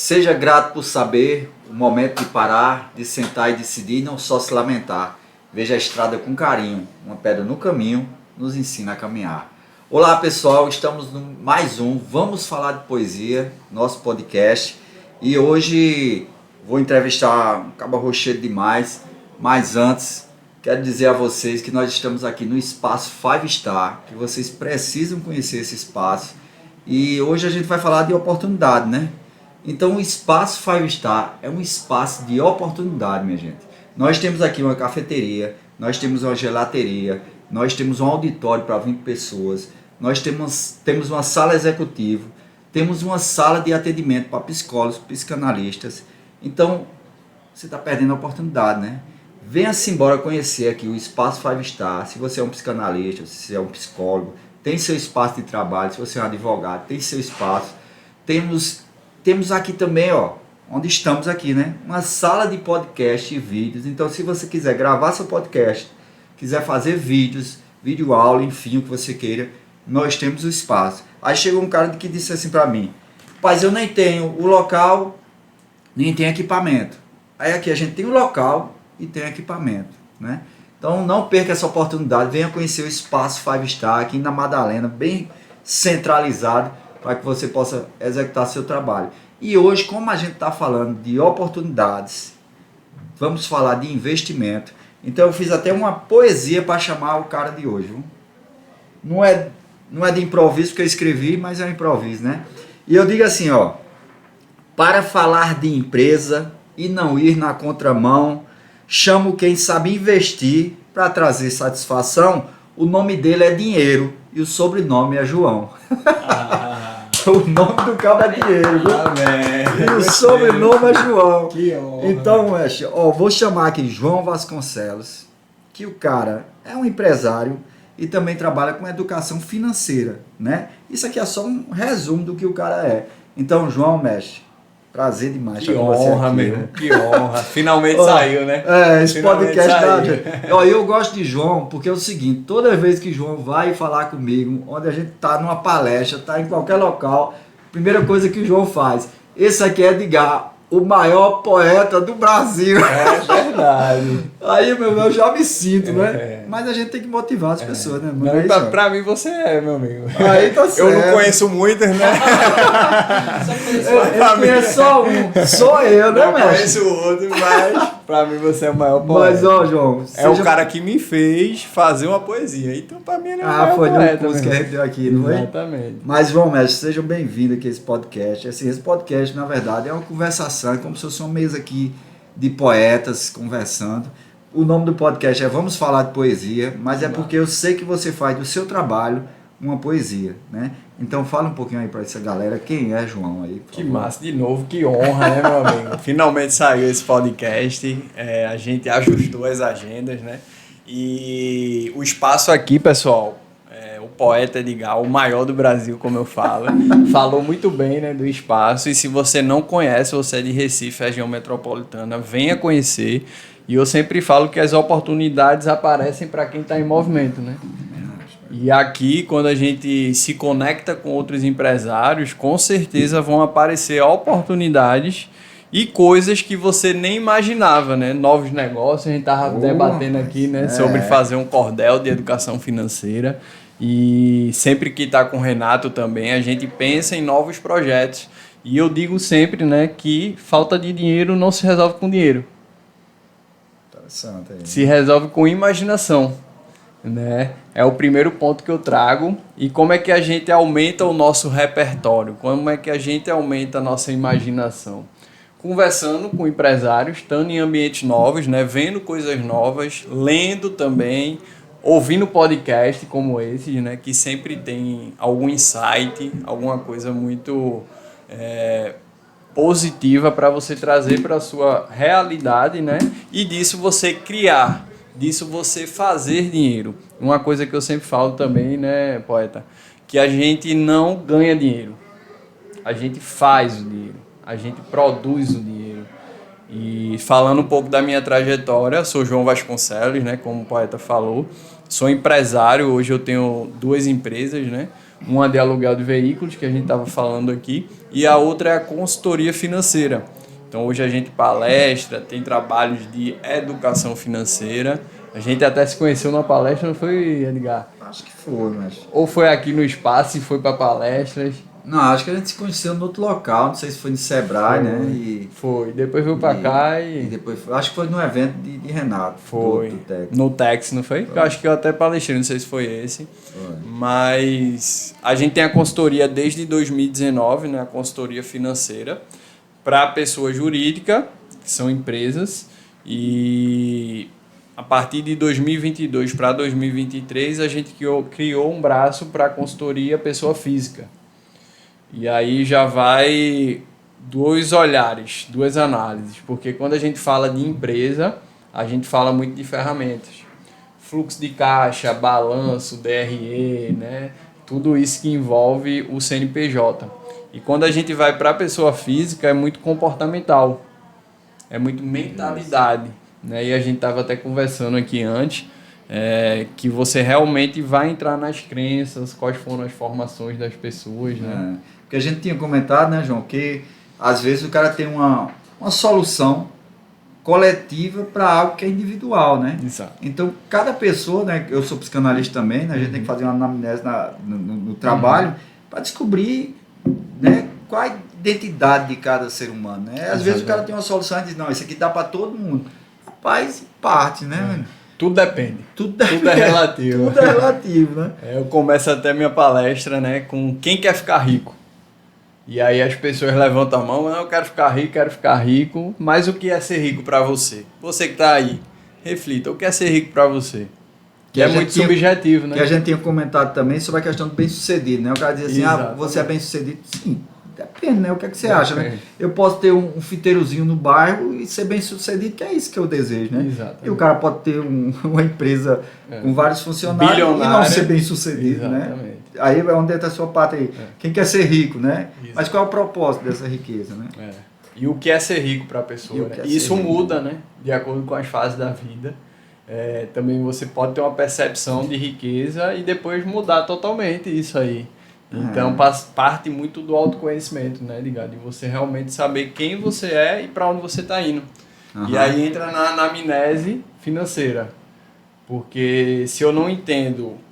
Seja grato por saber o momento de parar, de sentar e decidir, não só se lamentar. Veja a estrada com carinho, uma pedra no caminho nos ensina a caminhar. Olá pessoal, estamos no mais um Vamos Falar de Poesia, nosso podcast. E hoje vou entrevistar um caba rochedo demais, mas antes quero dizer a vocês que nós estamos aqui no Espaço Five Star, que vocês precisam conhecer esse espaço. E hoje a gente vai falar de oportunidade, né? Então o Espaço Five Star é um espaço de oportunidade, minha gente. Nós temos aqui uma cafeteria, nós temos uma gelateria, nós temos um auditório para 20 pessoas, nós temos uma sala executiva, temos uma sala de atendimento para psicólogos, psicanalistas. Então você está perdendo a oportunidade, né? Venha-se embora conhecer aqui o Espaço Five Star. Se você é um psicanalista, se você é um psicólogo, tem seu espaço de trabalho. Se você é um advogado, tem seu espaço. Temos aqui também, onde estamos aqui, né? Uma sala de podcast e vídeos. Então, se você quiser gravar seu podcast, quiser fazer vídeos, vídeo aula, enfim, o que você queira, nós temos o espaço. Aí chegou um cara que disse assim para mim: "Mas eu nem tenho o local, nem tenho equipamento." Aí aqui a gente tem o local e tem equipamento, né? Então não perca essa oportunidade, venha conhecer o Espaço Five Star aqui na Madalena, bem centralizado, para que você possa executar seu trabalho. E hoje, como a gente está falando de oportunidades, vamos falar de investimento. Então eu fiz até uma poesia para chamar o cara de hoje, viu? Não é de improviso que eu escrevi, mas é um improviso, né? E eu digo assim, para falar de empresa e não ir na contramão, chamo quem sabe investir para trazer satisfação. O nome dele é Dinheiro e o sobrenome é João. O nome do cara é Dinheiro, viu? Amém. E o sobrenome é João. Que honra. Então, mestre, vou chamar aqui João Vasconcelos, que o cara é um empresário e também trabalha com educação financeira, né? Isso aqui é só um resumo do que o cara é. Então, João, mestre, prazer demais Que estar com você honra, aqui, mesmo. né? Que honra. Finalmente saiu, né? Esse Finalmente podcast saiu. eu gosto de João porque é o seguinte: toda vez que João vai falar comigo, onde a gente tá numa palestra, tá em qualquer local, primeira coisa que o João faz: esse aqui é Edgar, o maior poeta do Brasil. É verdade. Aí, meu irmão, eu já me sinto, né? É. Mas a gente tem que motivar as pessoas, né? Não é Não, isso? pra mim você é, meu amigo. Aí tá certo. Eu não conheço muitos, né? Eu conheço só um, sou eu, né, Não mestre? conheço o outro, mas pra mim você é o maior poeta. Mas, João, É o cara que me fez fazer uma poesia. Então, pra mim, ele é o maior foi no poeta. curso que a mesmo. gente deu aqui, não foi? Exatamente. Mas, João Mestre, sejam bem-vindos aqui a esse podcast. Assim, esse podcast, na verdade, é uma conversação, é como se fosse uma mesa aqui de poetas conversando. O nome do podcast é Vamos Falar de Poesia, mas é porque eu sei que você faz do seu trabalho uma poesia, né? Então fala um pouquinho aí para essa galera, quem é João aí? Que massa, de novo, que honra, né, meu amigo? Finalmente saiu esse podcast, a gente ajustou as agendas, né? E o espaço aqui, pessoal, o poeta Edgar, o maior do Brasil, como eu falo, falou muito bem, né, do espaço. E se você não conhece, você é de Recife, região metropolitana, venha conhecer. E eu sempre falo que as oportunidades aparecem para quem está em movimento, né? E aqui, quando a gente se conecta com outros empresários, com certeza vão aparecer oportunidades e coisas que você nem imaginava, né? Novos negócios, a gente estava debatendo aqui, né? Sobre fazer um cordel de educação financeira. E sempre que está com o Renato também, a gente pensa em novos projetos. E eu digo sempre, né, que falta de dinheiro não se resolve com dinheiro. Se resolve com imaginação, né? É o primeiro ponto que eu trago. E como é que a gente aumenta o nosso repertório? Como é que a gente aumenta a nossa imaginação? Conversando com empresários, estando em ambientes novos, né? Vendo coisas novas, lendo também, ouvindo podcast como esse, né? Que sempre tem algum insight, alguma coisa muito positiva para você trazer para a sua realidade, né? E disso você criar, disso você fazer dinheiro. Uma coisa que eu sempre falo também, né, poeta, que a gente não ganha dinheiro, a gente faz o dinheiro, a gente produz o dinheiro. E falando um pouco da minha trajetória, sou João Vasconcelos, né, como o poeta falou, sou empresário, hoje eu tenho 2 empresas, né? Uma de aluguel de veículos, que a gente estava falando aqui, e a outra é a consultoria financeira. Então hoje a gente palestra, tem trabalhos de educação financeira. A gente até se conheceu numa palestra, não foi, Edgar? Acho que foi, mas... Ou foi aqui no espaço e foi para palestras? Não, acho que a gente se conheceu no outro local, não sei se foi no Sebrae, Foi. né? E Foi. Depois veio para cá e e... depois, acho que foi no evento de Renato. Foi. Do técnico. No Tex, não foi? Eu acho que eu até palestrei, não sei se foi esse. Foi. Mas a gente tem a consultoria desde 2019, né? A consultoria financeira para pessoa jurídica, que são empresas, e a partir de 2022 para 2023 a gente criou um braço para a consultoria pessoa física. E aí já vai dois olhares, duas análises, porque quando a gente fala de empresa, a gente fala muito de ferramentas. Fluxo de caixa, balanço, DRE, né? Tudo isso que envolve o CNPJ. E quando a gente vai para a pessoa física, é muito comportamental, é muito mentalidade. Né? E a gente estava até conversando aqui antes, que você realmente vai entrar nas crenças, quais foram as formações das pessoas. Né? Porque a gente tinha comentado, né, João, que às vezes o cara tem uma solução coletiva para algo que é individual, né? Exato. Então, cada pessoa, né, eu sou psicanalista também, né, a gente tem que fazer uma anamnese no trabalho para descobrir, né, qual a identidade de cada ser humano, né? Às vezes o cara tem uma solução e diz, não, isso aqui dá para todo mundo. Rapaz, parte, né? Tudo depende. Tudo é relativo. Tudo é relativo, né? Eu começo até minha palestra, né, com quem quer ficar rico. E aí as pessoas levantam a mão, eu quero ficar rico, mas o que é ser rico para você? Você que está aí, reflita, o que é ser rico para você? Que é muito subjetivo, né? Que a gente tinha comentado também sobre a questão do bem-sucedido, né? O cara diz assim, você é bem-sucedido? Sim, depende, né? O que é que você acha, né? Eu posso ter um fiteirozinho no bairro e ser bem-sucedido, que é isso que eu desejo, né? Exatamente. E o cara pode ter uma empresa com vários funcionários e não ser bem-sucedido, né? Aí é onde entra a sua parte aí. Quem quer ser rico, né? Mas qual é o propósito dessa riqueza, né? E o que é ser rico para a pessoa, né? Isso muda, né? De acordo com as fases da vida. Também você pode ter uma percepção de riqueza e depois mudar totalmente isso aí. Então parte muito do autoconhecimento, né, Edgar? De você realmente saber quem você é e para onde você está indo. E aí entra na anamnese financeira. Porque se eu não entendo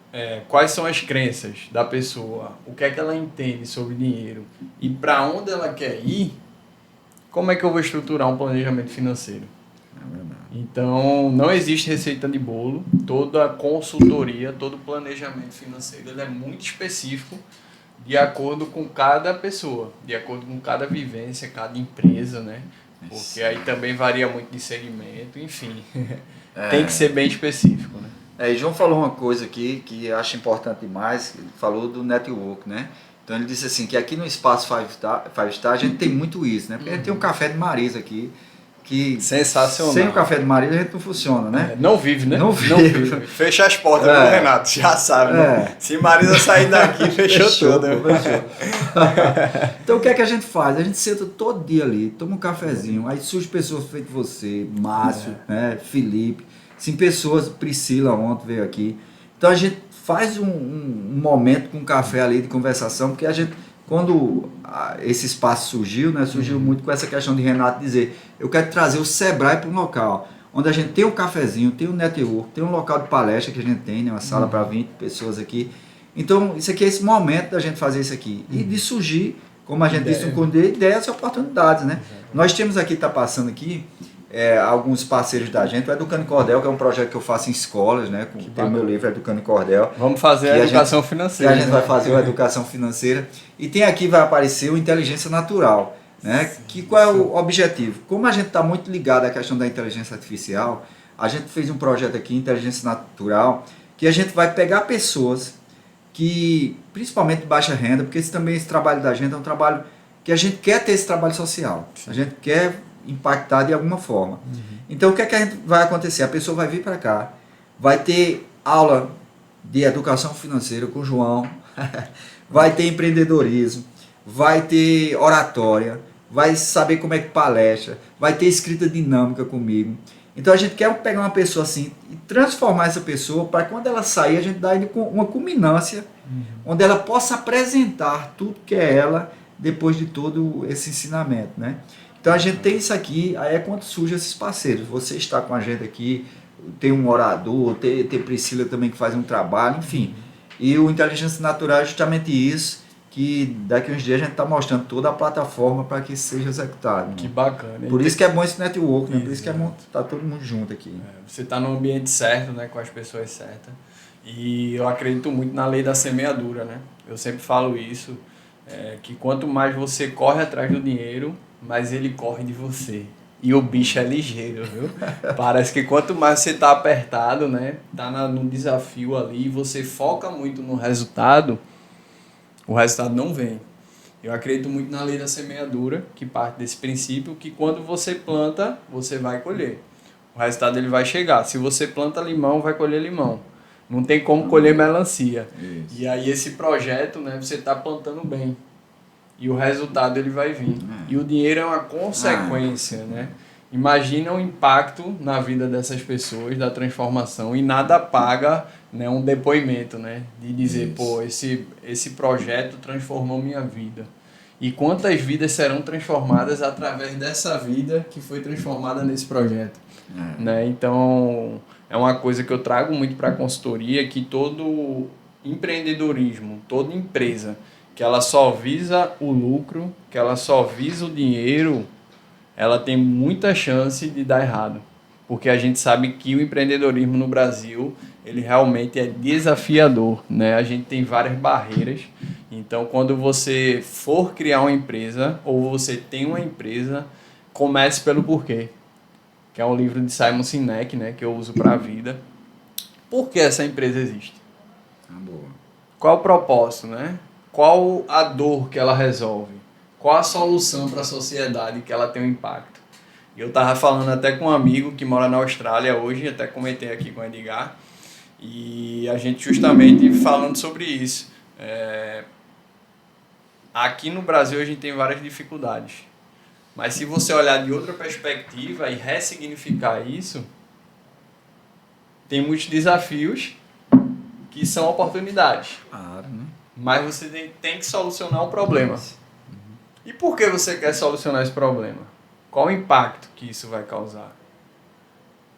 quais são as crenças da pessoa, o que é que ela entende sobre dinheiro e para onde ela quer ir, como é que eu vou estruturar um planejamento financeiro? Então, não existe receita de bolo. Toda consultoria, todo planejamento financeiro, ele é muito específico de acordo com cada pessoa, de acordo com cada vivência, cada empresa, né? Porque aí também varia muito de segmento, enfim. Tem que ser bem específico, né? E João falou uma coisa aqui que eu acho importante demais, ele falou do network, né? Então ele disse assim, que aqui no Espaço Five Star a gente tem muito isso, né? Porque a gente tem um café de Marisa aqui, que sensacional. Sem o café de Marisa a gente não funciona, né? Não vive, né? Não vive. Fecha as portas, viu, Renato? Já sabe, né? Se Marisa sair daqui, fechou tudo. Então o que é que a gente faz? A gente senta todo dia ali, toma um cafezinho, aí surge pessoas feitas você, Márcio, né? Felipe, sim, pessoas, Priscila ontem veio aqui. Então a gente faz um momento com café ali de conversação, porque a gente, quando esse espaço surgiu, né, surgiu muito com essa questão de Renato dizer, eu quero trazer o Sebrae para um local, onde a gente tem um cafezinho, tem um network, tem um local de palestra que a gente tem, né, uma sala para 20 pessoas aqui. Então isso aqui é esse momento da gente fazer isso aqui, e de surgir, como a gente disse no Conde, ideias e oportunidades, né? Nós temos aqui, está passando aqui, alguns parceiros da gente, o Educando em Cordel, que é um projeto que eu faço em escolas, né? Tem o meu livro Educando em Cordel. Vamos fazer a educação financeira. E a gente vai fazer a educação financeira. E tem aqui, vai aparecer o Inteligência Natural, né? Que qual é o objetivo? Como a gente está muito ligado à questão da inteligência artificial, a gente fez um projeto aqui, Inteligência Natural, que a gente vai pegar pessoas que, principalmente de baixa renda, porque esse trabalho da gente é um trabalho que a gente quer ter esse trabalho social. Sim. A gente quer impactar de alguma forma. Então o que é que vai acontecer? A pessoa vai vir para cá, vai ter aula de educação financeira com o João, vai ter empreendedorismo, vai ter oratória, vai saber como é que palestra, vai ter escrita dinâmica comigo. Então a gente quer pegar uma pessoa assim e transformar essa pessoa para quando ela sair, a gente dar uma culminância onde ela possa apresentar tudo que é ela depois de todo esse ensinamento, né? Então a gente tem isso aqui, aí é quando surgem esses parceiros. Você está com a gente aqui, tem um orador, tem Priscila também que faz um trabalho, enfim. E o Inteligência Natural é justamente isso, que daqui a uns dias a gente está mostrando toda a plataforma para que isso seja executado. Né? Que bacana. Por isso que é bom esse network, né? Por isso que é bom estar todo mundo junto aqui. Você está no ambiente certo, né? Com as pessoas certas. E eu acredito muito na lei da semeadura, né? Eu sempre falo isso, que quanto mais você corre atrás do dinheiro, mais ele corre de você. E o bicho é ligeiro, viu? Parece que quanto mais você está apertado, né? Tá num desafio ali, você foca muito no resultado, o resultado não vem. Eu acredito muito na lei da semeadura, que parte desse princípio, que quando você planta, você vai colher. O resultado ele vai chegar. Se você planta limão, vai colher limão. Não tem como colher melancia. Isso. E aí esse projeto, né, você está plantando bem. E o resultado ele vai vir. E o dinheiro é uma consequência, né? Imagina o impacto na vida dessas pessoas, da transformação, e nada paga, né, um depoimento, né? De dizer, isso. Pô, esse projeto transformou minha vida. E quantas vidas serão transformadas através dessa vida que foi transformada nesse projeto. Né? Então, é uma coisa que eu trago muito para a consultoria, que todo empreendedorismo, toda empresa, que ela só visa o lucro, que ela só visa o dinheiro, ela tem muita chance de dar errado. Porque a gente sabe que o empreendedorismo no Brasil, ele realmente é desafiador, né? A gente tem várias barreiras. Então, quando você for criar uma empresa, ou você tem uma empresa, comece pelo porquê. Que é um livro de Simon Sinek, né? Que eu uso para a vida. Por que essa empresa existe? Boa. Qual o propósito, né? Qual a dor que ela resolve? Qual a solução para a sociedade que ela tem um impacto? Eu estava falando até com um amigo que mora na Austrália hoje, até comentei aqui com o Edgar, e a gente justamente falando sobre isso. Aqui no Brasil a gente tem várias dificuldades, mas se você olhar de outra perspectiva e ressignificar isso, tem muitos desafios que são oportunidades. Claro, né? Mas você tem que solucionar o problema. E por que você quer solucionar esse problema? Qual o impacto que isso vai causar?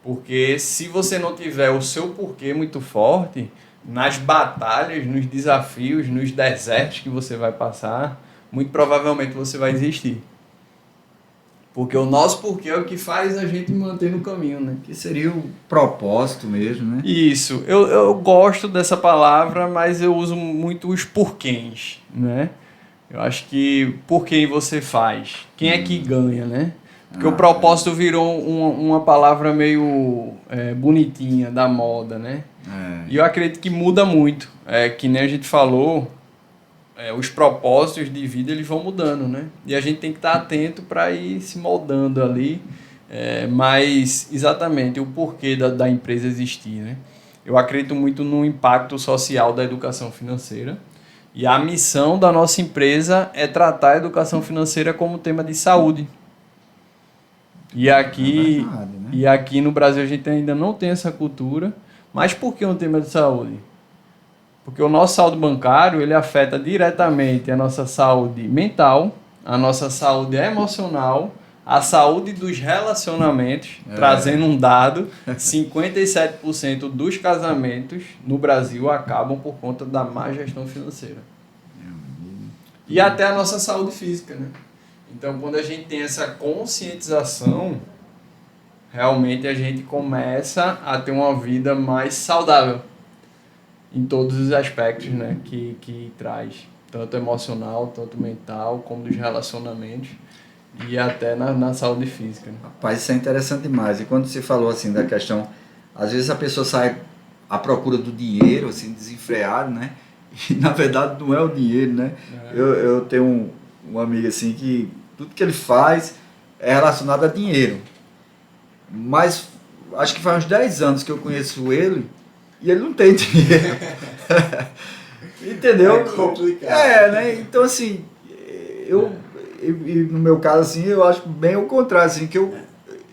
Porque se você não tiver o seu porquê muito forte, nas batalhas, nos desafios, nos desertos que você vai passar, muito provavelmente você vai desistir. Porque o nosso porquê é o que faz a gente manter no caminho, né? Que seria o propósito mesmo, né? Isso. Eu gosto dessa palavra, mas eu uso muito os porquês, né? Eu acho que por quem você faz, quem é que ganha, né? Porque o propósito virou uma palavra meio bonitinha, da moda, né? E eu acredito que muda muito. Que nem a gente falou, os propósitos de vida eles vão mudando, né? E a gente tem que estar atento para ir se moldando ali. Mas, exatamente, o porquê da empresa existir, né? Eu acredito muito no impacto social da educação financeira. E a missão da nossa empresa é tratar a educação financeira como tema de saúde. E aqui, e aqui no Brasil a gente ainda não tem essa cultura. Mas por que um tema de saúde? Porque o nosso saldo bancário ele afeta diretamente a nossa saúde mental, a nossa saúde emocional, a saúde dos relacionamentos, trazendo um dado, 57% dos casamentos no Brasil acabam por conta da má gestão financeira. E até a nossa saúde física, né? Então, quando a gente tem essa conscientização, realmente a gente começa a ter uma vida mais saudável em todos os aspectos, né, que traz, tanto emocional, tanto mental, como dos relacionamentos e até na saúde física. Né? Rapaz, isso é interessante demais. E quando você falou assim da questão, às vezes a pessoa sai à procura do dinheiro, assim, desenfreado, né? E na verdade não é o dinheiro, né? Eu tenho um amigo assim que tudo que ele faz é relacionado a dinheiro. Mas acho que faz uns 10 anos que eu conheço ele e ele não tem dinheiro. Entendeu? É complicado. Né? Então assim, no meu caso assim, eu acho bem o contrário, assim, que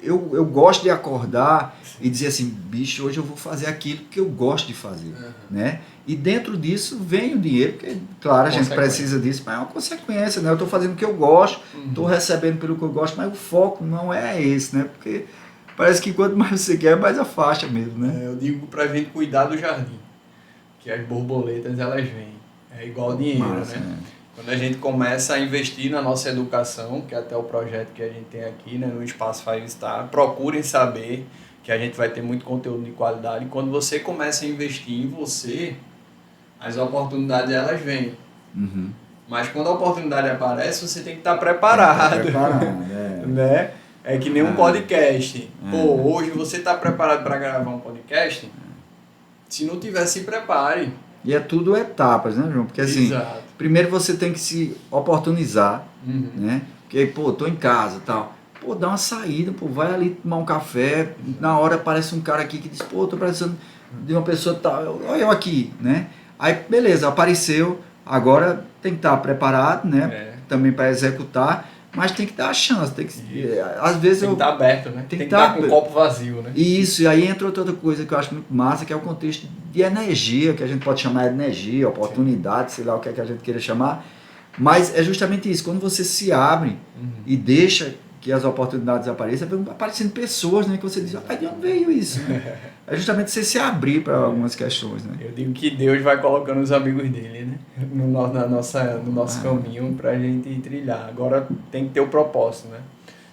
eu gosto de acordar e dizer assim, bicho, hoje eu vou fazer aquilo que eu gosto de fazer, né? E dentro disso vem o dinheiro, porque, claro, a gente precisa disso, mas é uma consequência, né? Eu estou fazendo o que eu gosto, estou recebendo pelo que eu gosto, mas o foco não é esse, né? Porque parece que quanto mais você quer, mais afasta mesmo, né? Eu digo pra gente cuidar do jardim, que as borboletas, elas vêm. É igual dinheiro, Massa, né? Quando a gente começa a investir na nossa educação, que é até o projeto que a gente tem aqui, né, no Espaço Five Star, procurem saber que a gente vai ter muito conteúdo de qualidade. E quando você começa a investir em você, as oportunidades elas vêm. Mas quando a oportunidade aparece, você tem que estar preparado. Né? É que nem um podcast. Pô, hoje você está preparado para gravar um podcast? Se não tiver, se prepare. E é tudo etapas, né, João? Porque assim, primeiro você tem que se oportunizar, né? Porque, pô, tô em casa e tal. Pô, dá uma saída, pô, vai ali tomar um café. Na hora aparece um cara aqui que diz, pô, tô precisando de uma pessoa tal. Olha eu aqui, né? Aí, beleza, apareceu. Agora tem que estar preparado, né? Também para executar. Mas tem que dar a chance, tem que, às vezes tem que estar aberto, né? Tem que estar com o copo vazio, né? Isso, e aí entra outra coisa que eu acho muito massa, que é o contexto de energia, que a gente pode chamar de energia, oportunidade, sei lá o que é que a gente queira chamar, mas é justamente isso, quando você se abre e deixa que as oportunidades apareçam, vão aparecendo pessoas, né, que você diz, de onde veio isso? É justamente você se abrir para algumas questões, né? Eu digo que Deus vai colocando os amigos dele, né? No nosso caminho pra gente trilhar. Agora tem que ter o propósito, né?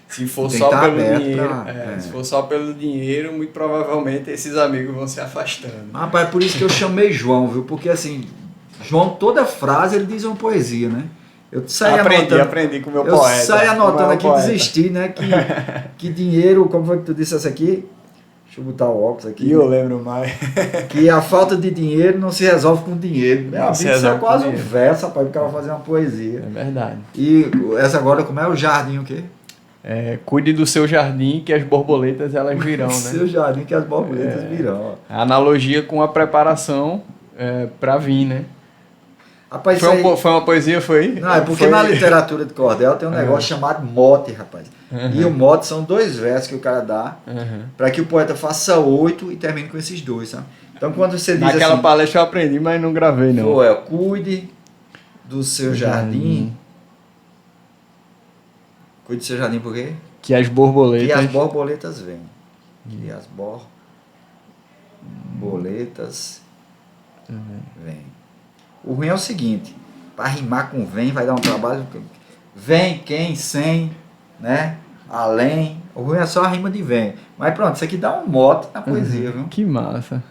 Se for só pelo dinheiro, se for só pelo dinheiro, muito provavelmente esses amigos vão se afastando. Rapaz, é por isso que eu chamei João, viu? Porque assim, João, toda frase ele diz uma poesia, né? Eu saí aprendi com o meu poeta. Eu saí anotando aqui, desistir, né? Que dinheiro, como foi que tu disse essa aqui? Deixa eu botar o óculos aqui. E eu lembro mais. Que a falta de dinheiro não se resolve com dinheiro. Isso é quase um verso, rapaz, porque ela fazer uma poesia. É verdade. E essa agora, como é o jardim, o quê? Cuide do seu jardim que as borboletas elas virão, né? Seu jardim que as borboletas virão. A analogia com a preparação para vir, né? Rapaz, foi uma poesia, foi? Não, é porque na literatura de cordel tem um negócio chamado mote, rapaz. E o mote são 2 versos que o cara dá para que o poeta faça 8 e termine com esses 2, sabe? Então quando você diz naquela assim... palestra eu aprendi, mas não gravei, não. Cuide do seu jardim. Cuide do seu jardim por quê? Que as borboletas... Que as borboletas vêm. Que as borboletas vêm. O ruim é o seguinte, para rimar com vem vai dar um trabalho. Vem, quem, sem, né? Além. O ruim é só a rima de vem. Mas pronto, isso aqui dá um mote na poesia, viu? Que massa.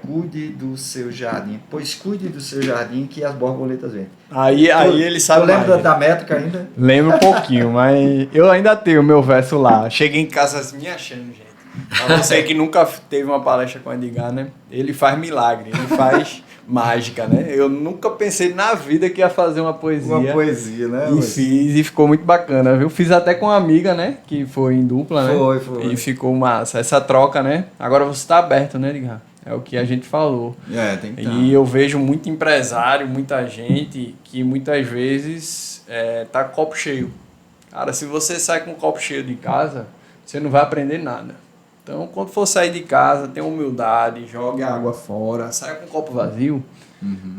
Cuide do seu jardim. Pois cuide do seu jardim que as borboletas vêm. Aí ele sabe. Tu lembra da métrica ainda? Lembro um pouquinho, mas eu ainda tenho o meu verso lá. Cheguei em casa assim, me achando, gente. Pra você que nunca teve uma palestra com o Edgar, né? Ele faz milagre, ele faz mágica, né? Eu nunca pensei na vida que ia fazer uma poesia. Uma poesia, né? E fiz, e ficou muito bacana, viu? Fiz até com uma amiga, né? Que foi em dupla, né? Foi. E ficou massa. Essa troca, né? Agora você tá aberto, né, Edgar? É o que a gente falou. Tem que estar. E eu vejo muito empresário, muita gente que muitas vezes tá com copo cheio. Cara, se você sai com um copo cheio de casa, você não vai aprender nada. Então, quando for sair de casa, tenha humildade, jogue a água fora, saia com um copo vazio,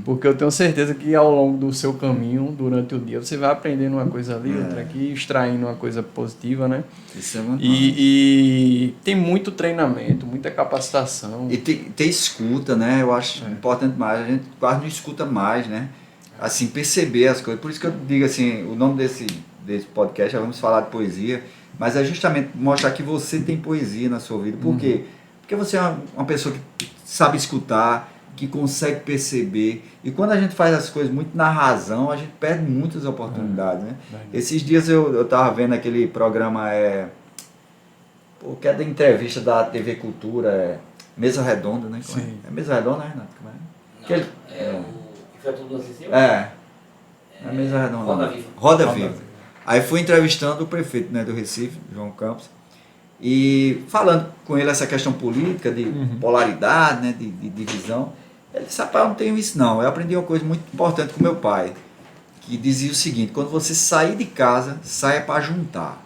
porque eu tenho certeza que ao longo do seu caminho, durante o dia, você vai aprendendo uma coisa ali, outra aqui, extraindo uma coisa positiva, né? Isso é muito e tem muito treinamento, muita capacitação. E ter escuta, né? Eu acho importante mais. A gente quase não escuta mais, né? Assim, perceber as coisas. Por isso que eu digo assim, o nome desse podcast, já vamos falar de poesia, mas é justamente mostrar que você tem poesia na sua vida. Por quê? Porque você é uma pessoa que sabe escutar, que consegue perceber. E quando a gente faz as coisas muito na razão, a gente perde muitas oportunidades, né? Esses dias eu estava vendo aquele programa, que é da entrevista da TV Cultura, Mesa Redonda, né? Sim. É Mesa Redonda, né, Renato? Como é? O que foi tudo acessível? É Mesa Redonda. Roda Viva. Aí fui entrevistando o prefeito, né, do Recife, João Campos, e falando com ele essa questão política, de polaridade, né, de divisão. Ele disse, rapaz, eu não tenho isso não. Eu aprendi uma coisa muito importante com meu pai, que dizia o seguinte: quando você sair de casa, saia para juntar,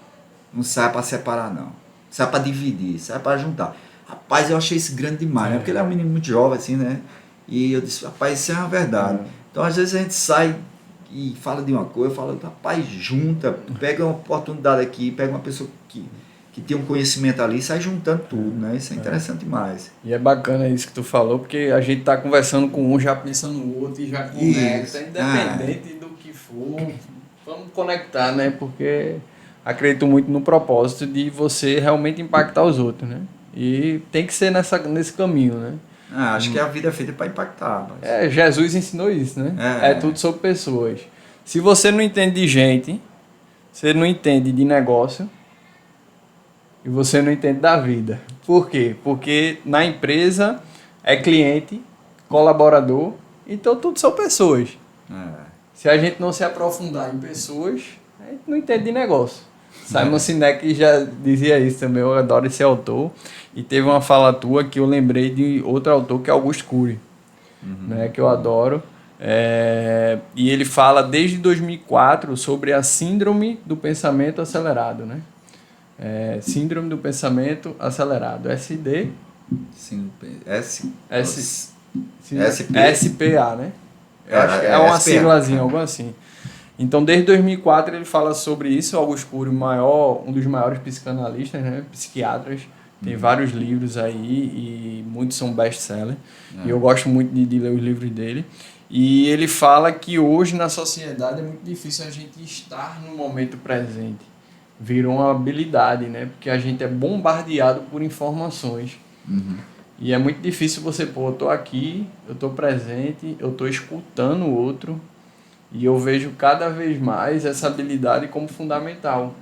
não saia para separar não. sai para dividir, sai para juntar. Rapaz, eu achei isso grande demais, né? Porque ele é um menino muito jovem, assim, né? E eu disse, rapaz, isso é uma verdade. Então, às vezes a gente sai e fala de uma coisa, fala, rapaz, junta, pega uma oportunidade aqui, pega uma pessoa que tem um conhecimento ali e sai juntando tudo, né? Isso é interessante demais. E é bacana isso que tu falou, porque a gente tá conversando com um, já pensa no outro e já conecta, independente do que for. Vamos conectar, né? Porque acredito muito no propósito de você realmente impactar os outros, né? E tem que ser nesse caminho, né? Acho que a vida é feita para impactar. Mas... Jesus ensinou isso, né? É tudo sobre pessoas. Se você não entende de gente, você não entende de negócio e você não entende da vida. Por quê? Porque na empresa é cliente, colaborador, então tudo são pessoas. Se a gente não se aprofundar em pessoas, a gente não entende de negócio. Simon Sinek já dizia isso também, eu adoro esse autor. E teve uma fala tua que eu lembrei de outro autor, que é Augusto Cury, né, que eu adoro. E ele fala desde 2004 sobre a síndrome do pensamento acelerado. Né? Síndrome do pensamento acelerado. SD? SPA, né? Eu acho que é uma siglazinha, algo assim. Então, desde 2004 ele fala sobre isso. Augusto Cury, um dos maiores psicanalistas, né? Psiquiatras. Tem vários livros aí e muitos são best-seller. E eu gosto muito de ler os livros dele. E ele fala que hoje na sociedade é muito difícil a gente estar no momento presente. Virou uma habilidade, né? Porque a gente é bombardeado por informações. E é muito difícil você, eu tô aqui, eu tô presente, eu tô escutando o outro. E eu vejo cada vez mais essa habilidade como fundamental.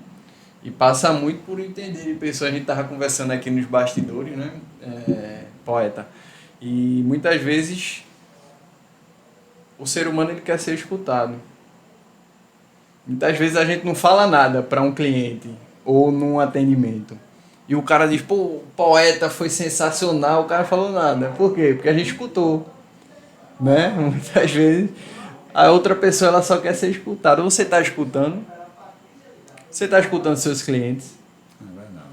E passa muito por entender de pessoas. A gente estava conversando aqui nos bastidores, né? Poeta. E muitas vezes o ser humano ele quer ser escutado. Muitas vezes a gente não fala nada para um cliente ou num atendimento. E o cara diz, pô, o poeta foi sensacional. O cara falou nada. Por quê? Porque a gente escutou. Né? Muitas vezes a outra pessoa ela só quer ser escutada. Você está escutando? Você está escutando seus clientes,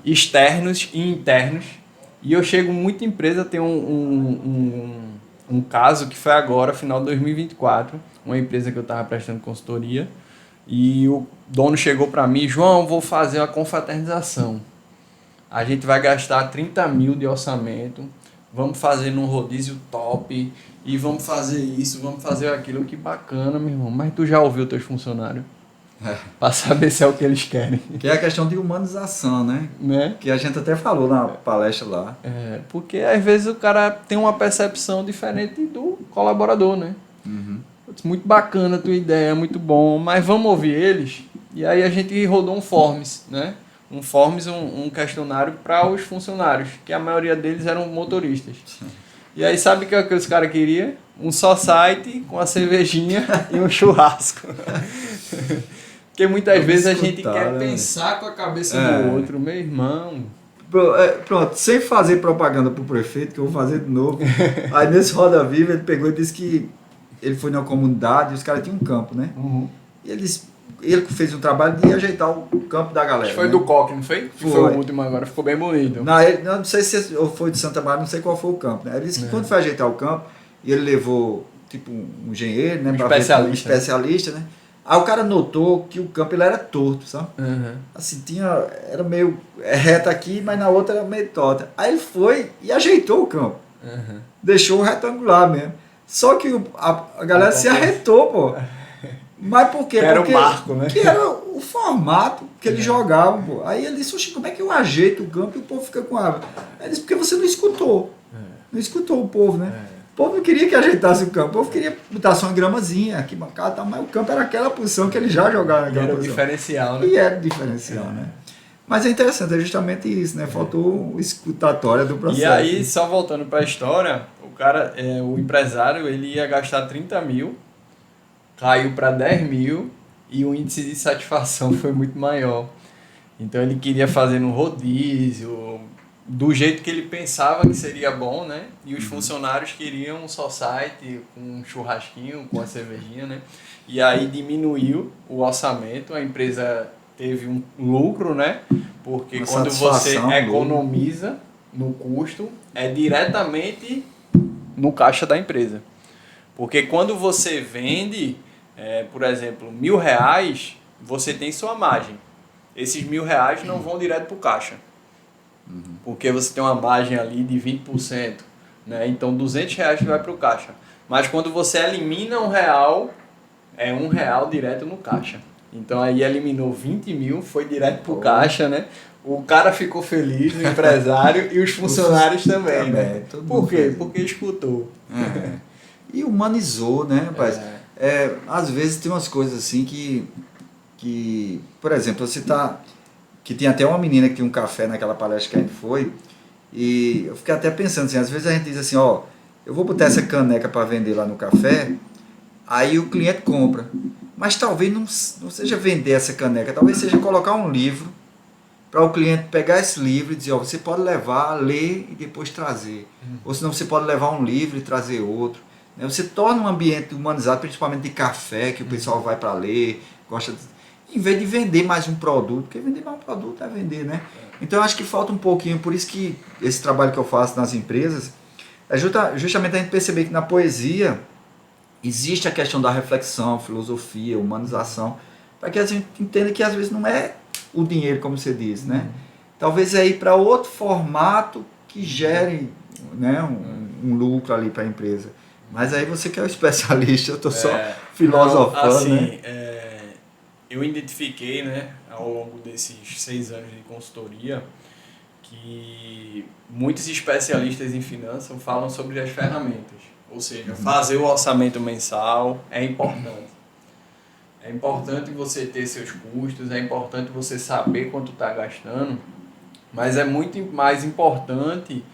externos e internos. E eu chego muito em empresa, tem um caso que foi agora, final de 2024, uma empresa que eu estava prestando consultoria, e o dono chegou para mim, João, vou fazer uma confraternização. A gente vai gastar 30 mil de orçamento, vamos fazer num rodízio top, e vamos fazer isso, vamos fazer aquilo. Que bacana, meu irmão. Mas tu já ouviu teus funcionários? Para saber se é o que eles querem. Que é a questão de humanização, né? Que a gente até falou na palestra lá. Porque às vezes o cara tem uma percepção diferente do colaborador, né? Muito bacana a tua ideia, muito bom, mas vamos ouvir eles? E aí a gente rodou um Forms, né? Um questionário para os funcionários, que a maioria deles eram motoristas. E aí sabe o que os caras queriam? Um só site com a cervejinha e um churrasco. Porque muitas vezes a gente quer pensar com a cabeça do outro, meu irmão. Pronto, sem fazer propaganda pro prefeito, que eu vou fazer de novo. Aí nesse Roda Viva ele pegou e disse que ele foi numa comunidade e os caras tinham um campo, né? E ele fez um trabalho de ajeitar o campo da galera. Foi, né? Do Coque, não foi? Foi o último agora, ficou bem bonito. Não sei se foi de Santa Maria, não sei qual foi o campo, né? Ele disse que quando foi ajeitar o campo, ele levou tipo um engenheiro, né? Um especialista, né? Aí o cara notou que o campo ele era torto, sabe? Assim, era meio reto aqui, mas na outra era meio torta. Aí ele foi e ajeitou o campo. Deixou retangular mesmo. Só que a galera se arretou, pô. Mas por quê? Que era o marco, né? Que era o formato que eles jogavam, pô. Aí ele disse, oxe, como é que eu ajeito o campo e o povo fica com raiva? Aí ele disse, porque você não escutou. Não escutou o povo, né? O povo não queria que ajeitasse o campo, o povo queria botar só uma gramazinha, aqui bancada, tá, mas o campo era aquela posição que ele já jogava naquela posição. Era o diferencial, né? E era o diferencial, né? Mas é interessante, é justamente isso, né? Faltou o escutatória do processo. E aí, só voltando para a história, o empresário, ele ia gastar 30 mil, caiu para 10 mil e o índice de satisfação foi muito maior. Então ele queria fazer no rodízio, do jeito que ele pensava que seria bom, né? E os funcionários queriam um só site, com um churrasquinho, com a cervejinha, né? E aí diminuiu o orçamento, a empresa teve um lucro, né? Porque Uma quando você satisfação, economiza no custo, é diretamente no caixa da empresa. Porque quando você vende, por exemplo, R$ 1.000, você tem sua margem. Esses R$ 1.000 não vão direto para o caixa. Porque você tem uma margem ali de 20%. Né? Então, R$ 200 vai para o caixa. Mas quando você elimina R$ 1, é R$ 1 direto no caixa. Então, aí eliminou 20 mil, foi direto para o caixa, né? O cara ficou feliz, o empresário, e os funcionários também, né? todo Por mundo quê? feliz. Porque escutou. E humanizou, né, rapaz? Às vezes tem umas coisas assim que por exemplo, você tá... Que tinha até uma menina que tinha um café naquela palestra que a gente foi, e eu fiquei até pensando assim, às vezes a gente diz assim, ó, eu vou botar essa caneca para vender lá no café, aí o cliente compra. Mas talvez não seja vender essa caneca, talvez seja colocar um livro para o cliente pegar esse livro e dizer, ó, você pode levar, ler e depois trazer. Ou senão você pode levar um livro e trazer outro. Né? Você torna um ambiente humanizado, principalmente de café, que o pessoal vai para ler, gosta de... Em vez de vender mais um produto, porque vender mais um produto é vender, né? Então eu acho que falta um pouquinho, por isso que esse trabalho que eu faço nas empresas, é justamente a gente perceber que na poesia existe a questão da reflexão, filosofia, humanização, para que a gente entenda que às vezes não é o dinheiro, como você disse, né? Talvez é ir para outro formato que gere, né, um lucro ali para a empresa. Mas aí você que é o especialista, eu estou só filosofando, não, assim, né? Eu identifiquei, né, ao longo desses 6 anos de consultoria, que muitos especialistas em finanças falam sobre as ferramentas. Ou seja, fazer o orçamento mensal é importante. É importante você ter seus custos, é importante você saber quanto está gastando, mas é muito mais importante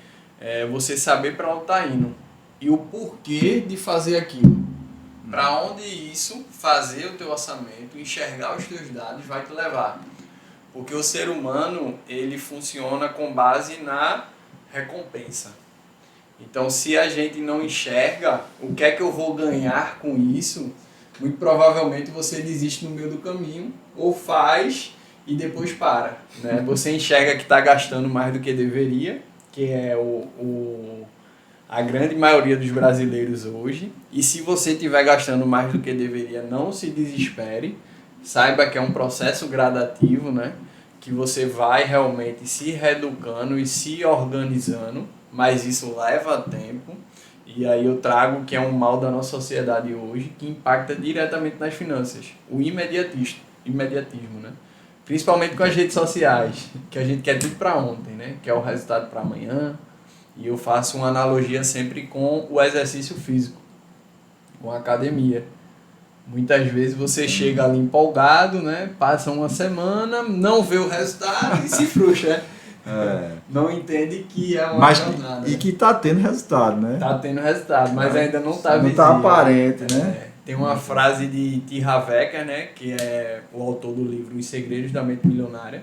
você saber para onde está indo e o porquê de fazer aquilo. Para onde isso, fazer o teu orçamento, enxergar os teus dados vai te levar. Porque o ser humano, ele funciona com base na recompensa. Então, se a gente não enxerga o que é que eu vou ganhar com isso, muito provavelmente você desiste no meio do caminho ou faz e depois para. Né? Você enxerga que está gastando mais do que deveria, que é a grande maioria dos brasileiros hoje. E se você estiver gastando mais do que deveria, não se desespere. Saiba que é um processo gradativo, né? Que você vai realmente se reeducando e se organizando, mas isso leva tempo. E aí eu trago que é um mal da nossa sociedade hoje, que impacta diretamente nas finanças. O imediatismo, né? Principalmente com as redes sociais, que a gente quer tudo para ontem, né? Quer o resultado para amanhã. E eu faço uma analogia sempre com o exercício físico, com a academia. Muitas vezes você chega ali empolgado, né? Passa uma semana, não vê o resultado e se frustra. Não entende que é uma jornada. E que está tendo resultado, né? Está tendo resultado, mas ainda não está visível. Não está aparente, né? Tem uma frase de T. Harv Eker, né? Que é o autor do livro Os Segredos da Mente Milionária,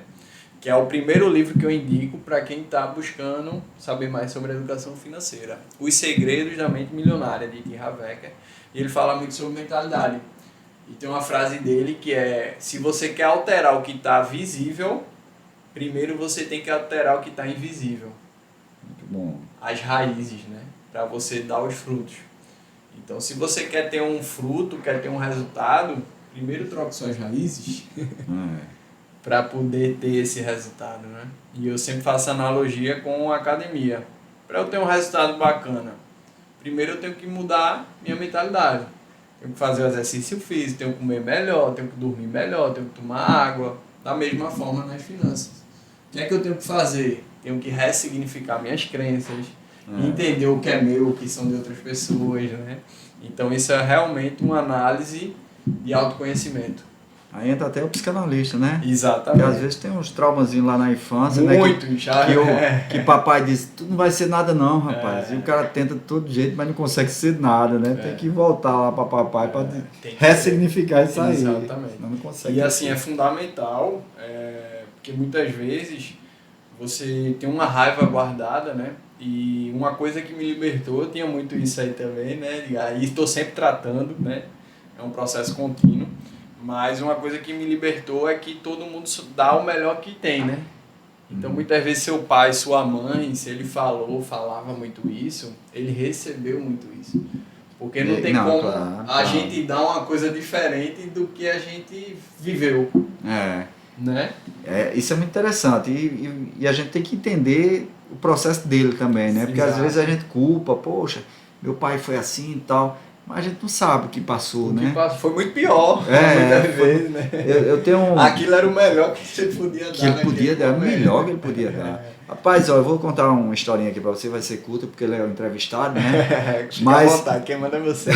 que é o primeiro livro que eu indico para quem está buscando saber mais sobre a educação financeira. Os Segredos da Mente Milionária, de T. Harv Eker. E ele fala muito sobre mentalidade. E tem uma frase dele que é: se você quer alterar o que está visível, primeiro você tem que alterar o que está invisível. Muito bom. As raízes, né? Para você dar os frutos. Então, se você quer ter um fruto, quer ter um resultado, primeiro troque suas raízes. Para poder ter esse resultado, né? E eu sempre faço analogia com a academia. Para eu ter um resultado bacana, primeiro eu tenho que mudar minha mentalidade. Tenho que fazer o exercício físico, tenho que comer melhor, tenho que dormir melhor, tenho que tomar água. Da mesma forma nas finanças. O que é que eu tenho que fazer? Tenho que ressignificar minhas crenças, entender o que é meu, o que são de outras pessoas, né? Então isso é realmente uma análise de autoconhecimento. Aí entra até o psicanalista, né? Exatamente. Porque às vezes tem uns traumazinhos lá na infância, muito, né? já. Que papai diz, tu não vai ser nada não, rapaz. E o cara tenta de todo jeito, mas não consegue ser nada, né? Tem que voltar lá para papai para ressignificar isso aí. Exatamente. Não consegue. E assim, é fundamental, porque muitas vezes você tem uma raiva guardada, né? E uma coisa que me libertou, eu tinha muito isso aí também, né? E estou sempre tratando, né? É um processo contínuo. Mas uma coisa que me libertou é que todo mundo dá o melhor que tem, né? Então, muitas vezes, seu pai, sua mãe, se ele falava muito isso, ele recebeu muito isso. Porque não tem como a gente dar uma coisa diferente do que a gente viveu. Né? Isso é muito interessante. E a gente tem que entender o processo dele também, né? Porque às vezes a gente culpa, poxa, meu pai foi assim e tal. Mas a gente não sabe o que passou, né? Foi muito pior, muitas vezes, né? Eu tenho Aquilo era o melhor que você podia dar. Que ele podia dar, o melhor que ele podia dar. Rapaz, ó, eu vou contar uma historinha aqui pra você, vai ser curta, porque ele é o entrevistado, né? Mas à vontade, quem manda é você.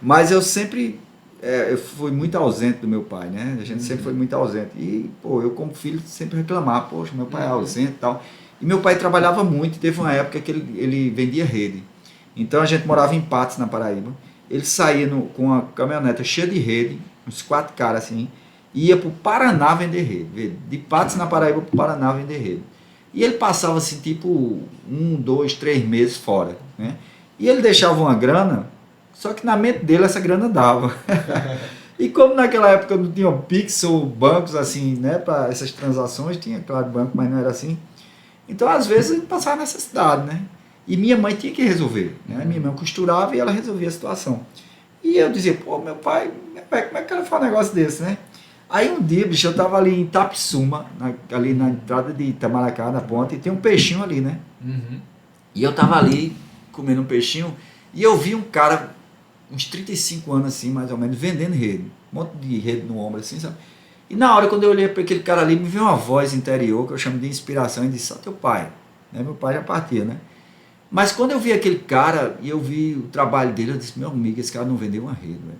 Mas eu sempre eu fui muito ausente do meu pai, né? A gente sempre foi muito ausente. E, pô, eu como filho sempre reclamar, poxa, meu pai é ausente e tal. E meu pai trabalhava muito, teve uma época que ele vendia rede. Então a gente morava em Patos, na Paraíba. Ele saía com uma caminhoneta cheia de rede, uns 4 caras assim, e ia para o Paraná vender rede. De Patos, na Paraíba, para o Paraná vender rede. E ele passava assim, tipo, 1, 2, 3 meses fora, né? E ele deixava uma grana, só que na mente dele essa grana dava. E como naquela época não tinha Pix ou bancos assim, né, para essas transações, tinha, claro, banco, mas não era assim. Então, às vezes, ele passava necessidade, né? E minha mãe tinha que resolver, né? Minha mãe costurava e ela resolvia a situação. E eu dizia, pô, meu pai, como é que ela faz um negócio desse, né? Aí um dia, bicho, eu tava ali em Tapsuma, ali na entrada de Itamaracá, na ponta, e tem um peixinho ali, né? E eu tava ali comendo um peixinho e eu vi um cara, uns 35 anos assim, mais ou menos, vendendo rede. Um monte de rede no ombro assim, sabe? E na hora, quando eu olhei para aquele cara ali, me veio uma voz interior, que eu chamo de inspiração, e disse, só teu pai. Né? Meu pai já partia, né? Mas quando eu vi aquele cara, e eu vi o trabalho dele, eu disse, meu amigo, esse cara não vendeu uma rede, velho.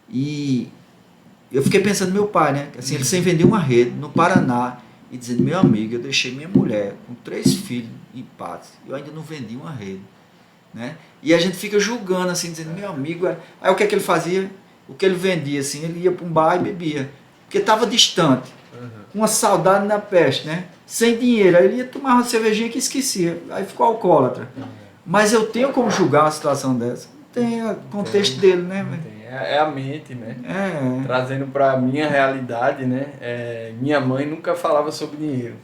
E eu fiquei pensando no meu pai, né? Assim, ele sem vender uma rede, no Paraná, e dizendo, meu amigo, eu deixei minha mulher com 3 filhos em Patos, eu ainda não vendi uma rede, né? E a gente fica julgando, assim, dizendo, meu amigo... Aí o que é que ele fazia? O que ele vendia, assim, ele ia para um bar e bebia, porque estava distante, com uma saudade na peste, né? Sem dinheiro, aí ele ia tomar uma cervejinha que esquecia, aí ficou alcoólatra. Mas eu tenho como julgar uma situação dessa? Tem o contexto dele, né? É a mente, né? Trazendo para a minha realidade, né? Minha mãe nunca falava sobre dinheiro.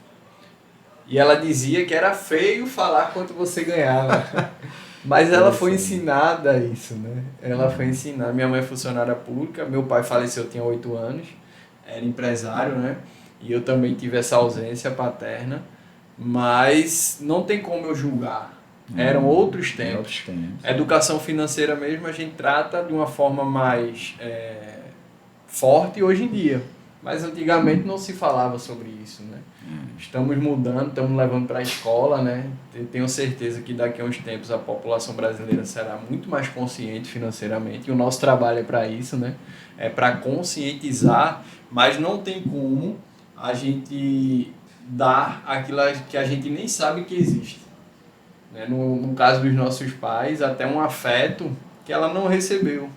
E ela dizia que era feio falar quanto você ganhava. Mas ela foi ensinada a isso, né? Ela foi ensinada. Minha mãe é funcionária pública, meu pai faleceu, eu tinha 8 anos, era empresário, né? E eu também tive essa ausência paterna, mas não tem como eu julgar. Eram outros tempos. A educação financeira mesmo a gente trata de uma forma mais forte hoje em dia. Mas antigamente não se falava sobre isso, né? Estamos mudando, estamos levando para a escola, né? Tenho certeza que daqui a uns tempos a população brasileira será muito mais consciente financeiramente. E o nosso trabalho é para isso, né? É para conscientizar, mas não tem como a gente dar aquilo que a gente nem sabe que existe. Né? No caso dos nossos pais, até um afeto que ela não recebeu.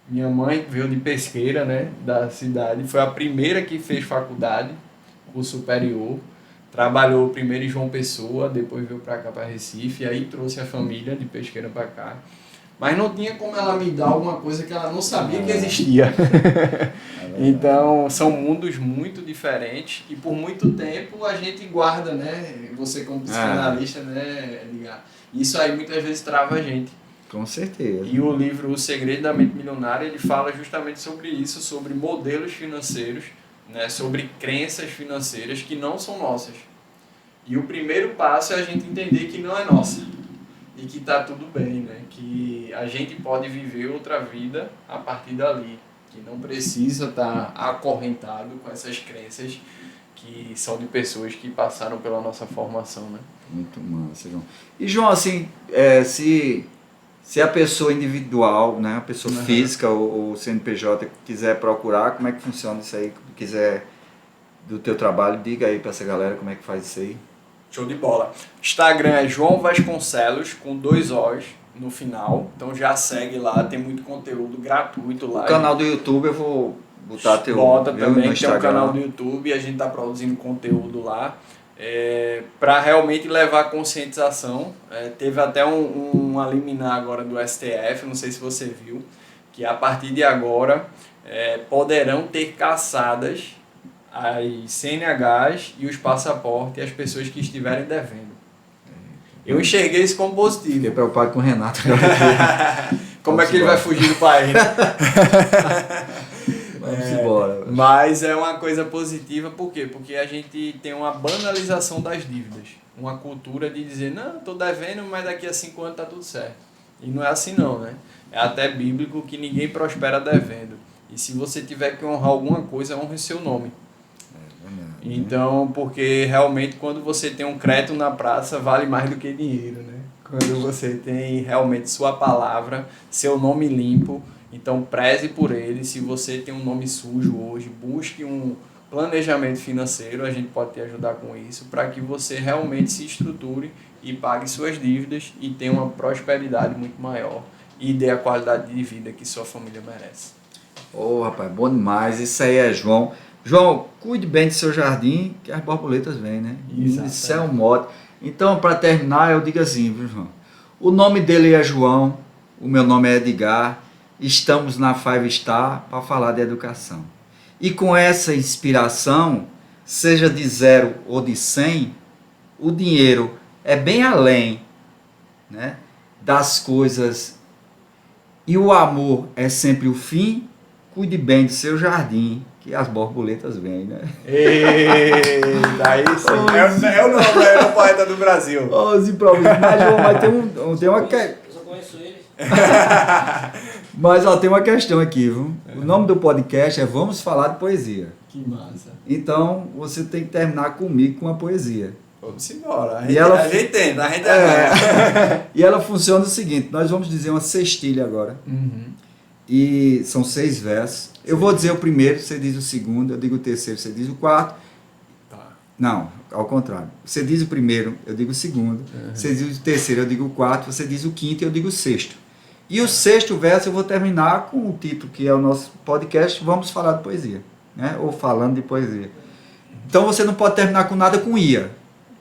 Minha mãe veio de Pesqueira, né, da cidade, foi a primeira que fez faculdade, curso superior, trabalhou primeiro em João Pessoa, depois veio para cá, para Recife, e aí trouxe a família de Pesqueira para cá. Mas não tinha como ela me dar alguma coisa que ela não sabia que existia. Então, são mundos muito diferentes e por muito tempo a gente guarda, né? Você como psicanalista, né, Edgar? Isso aí muitas vezes trava a gente. Com certeza. E o livro O Segredo da Mente Milionária, ele fala justamente sobre isso, sobre modelos financeiros, né, sobre crenças financeiras que não são nossas. E o primeiro passo é a gente entender que não é nossa. E que está tudo bem, né? Que a gente pode viver outra vida a partir dali. Que não precisa estar acorrentado com essas crenças que são de pessoas que passaram pela nossa formação, né? Muito massa, João. E, João, assim, se a pessoa individual, né, a pessoa física ou CNPJ quiser procurar, como é que funciona isso aí? Quiser do teu trabalho, diga aí para essa galera como é que faz isso aí. Show de bola. Instagram é João Vasconcelos, com 2 Os no final. Então já segue lá, tem muito conteúdo gratuito lá. O canal do YouTube eu vou botar teu... Bota também, que é um canal do YouTube e a gente está produzindo conteúdo lá. Para realmente levar a conscientização. Teve até uma liminar agora do STF, não sei se você viu, que a partir de agora poderão ter caçadas as CNHs e os passaportes as pessoas que estiverem devendo. Eu enxerguei isso como positivo. Fiquei preocupado com o Renato. Como é que ele vai fugir do país, né? Vamos embora. Mas é uma coisa positiva, por quê? Porque a gente tem uma banalização das dívidas. Uma cultura de dizer, não, estou devendo, mas daqui a 5 anos está tudo certo. E não é assim não, né? É até bíblico que ninguém prospera devendo. E se você tiver que honrar alguma coisa, honre seu nome. Então, porque realmente quando você tem um crédito na praça, vale mais do que dinheiro, né? Quando você tem realmente sua palavra, seu nome limpo, então preze por ele. Se você tem um nome sujo hoje, busque um planejamento financeiro, a gente pode te ajudar com isso, para que você realmente se estruture e pague suas dívidas e tenha uma prosperidade muito maior e dê a qualidade de vida que sua família merece. Ô, rapaz, bom demais. Isso aí é João. João, cuide bem do seu jardim, que as borboletas vêm, né? Isso é um modo. Então, para terminar, eu digo assim, viu, João? O nome dele é João, o meu nome é Edgar, estamos na Five Star para falar de educação. E com essa inspiração, seja de 0 ou de 100, o dinheiro é bem além, né, das coisas. E o amor é sempre o fim. Cuide bem do seu jardim, que as borboletas vêm, né? Eita, aí sim. É o nome poeta do Brasil. Os improvisos. Mas, João, mas tem uma Eu só conheço ele. Mas ó, tem uma questão aqui, viu? O nome do podcast é Vamos Falar de Poesia. Que massa. Então, você tem que terminar comigo com a poesia. Vamos embora. A E ela- gente tenta, a gente E ela funciona o seguinte, nós vamos dizer uma sextilha agora. E são 6 versos. Eu vou dizer o primeiro, você diz o segundo, eu digo o terceiro, você diz o quarto. Tá. Não, ao contrário. Você diz o primeiro, eu digo o segundo. Você diz o terceiro, eu digo o quarto. Você diz o quinto, eu digo o sexto. E o sexto verso eu vou terminar com o título que é o nosso podcast, Vamos Falar de Poesia, né? Ou Falando de Poesia. Então você não pode terminar com nada com ia.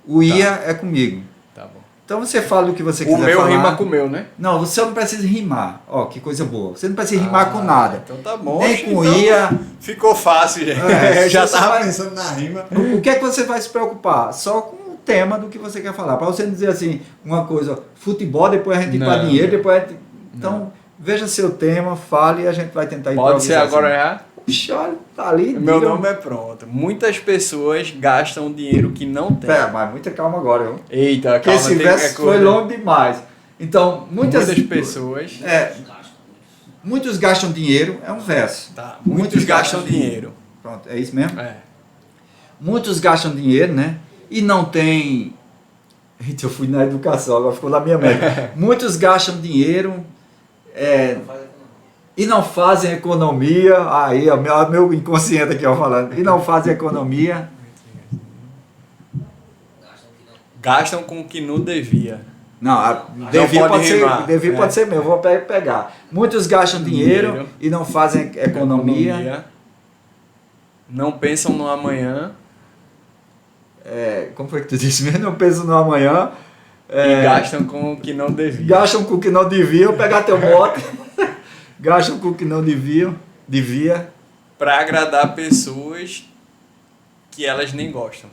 O ia é comigo. Tá bom. Então você fala o que você O quiser meu falar. rima com o meu, né? Não, você não precisa rimar. Ó, que coisa boa. Você não precisa rimar com nada. Então tá bom. Nem com Então ia. Ficou fácil, gente. É, Eu já você tava vai- pensando na rima. O que é que você vai se preocupar? Só com o tema do que você quer falar. Para você não dizer assim, uma coisa, futebol, depois a gente ir para Não. dinheiro, depois a gente... Então, veja seu tema, fale e a gente vai tentar Pode ser improvisar agora assim. já? Puxa, olha, tá ali. Meu diga- nome é pronto. Muitas pessoas gastam dinheiro que não tem. Pera, mas muita calma agora, viu? Eita, Porque calma, esse tem verso que foi longo demais. Então, muitas pessoas. muitos gastam dinheiro, é um verso. Tá. Muitos gastam dinheiro. Pronto, é isso mesmo? É. Muitos gastam dinheiro, né? E não tem... Eita, eu fui na educação, agora ficou na minha mente. Muitos gastam dinheiro e não fazem economia. Aí, ó, meu inconsciente aqui, ó, falando. E não fazem economia. Gastam com o que não devia. Não, devia pode pode ser, rimar. devia É. pode ser meu, eu vou pegar. Muitos gastam dinheiro e não fazem economia. Não pensam no amanhã Como foi que tu disse mesmo? Não penso no amanhã. e gastam com o que não devia. Gastam com o que não deviam, pegar teu mote. Gastam com o que não devia. Pra agradar pessoas que elas nem gostam.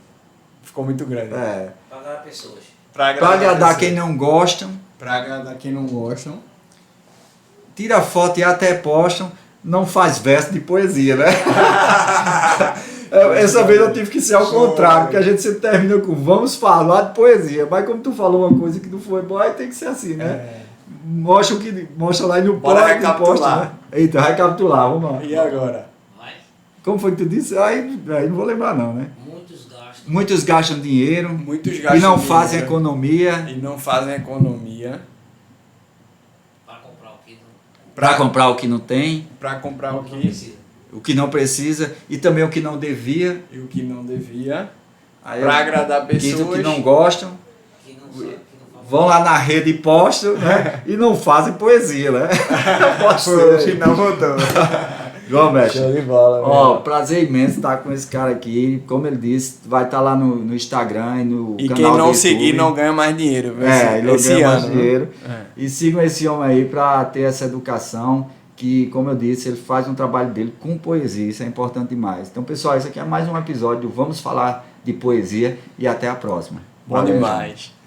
Ficou muito grande. Pagar pessoas. Pra Para agradar pessoas. quem não gostam, Pra agradar quem não gostam. tira foto e até postam, não faz verso de poesia, né? Essa vez eu tive que ser ao contrário, porque a gente sempre termina com vamos falar de poesia, mas como tu falou uma coisa que não foi boa, aí tem que ser assim, né? Mostra lá e não Bora pode, recapitular. posta, né? Eita, recapitular, vamos lá. E agora? Vai. Como foi que tu disse? Aí não vou lembrar não, né? Muitos gastos. Muitos gastam dinheiro Muitos gastam e não fazem dinheiro economia e não fazem economia Para comprar o que não, para comprar o que não tem, pra comprar o não que precisa. o que não precisa e também o que não devia. e o que não devia. Aí Pra eu- agradar pessoas. que não gostam, Que não sabe, que não faz. vão lá na rede e postam, né? E não fazem poesia, né? Pode ser. não mudou. João Mestre. Show de bola, Ó, prazer imenso estar com esse cara aqui. Como ele disse, vai estar lá no Instagram e no E canal quem não do seguir YouTube. não ganha mais dinheiro. viu? Ele não esse ganha ano. mais dinheiro. É. E sigam esse homem aí para ter essa educação. que, como eu disse, ele faz um trabalho dele com poesia, isso é importante demais. Então, pessoal, isso aqui é mais um episódio, vamos falar de poesia e até a próxima. Bom Valeu, demais. gente.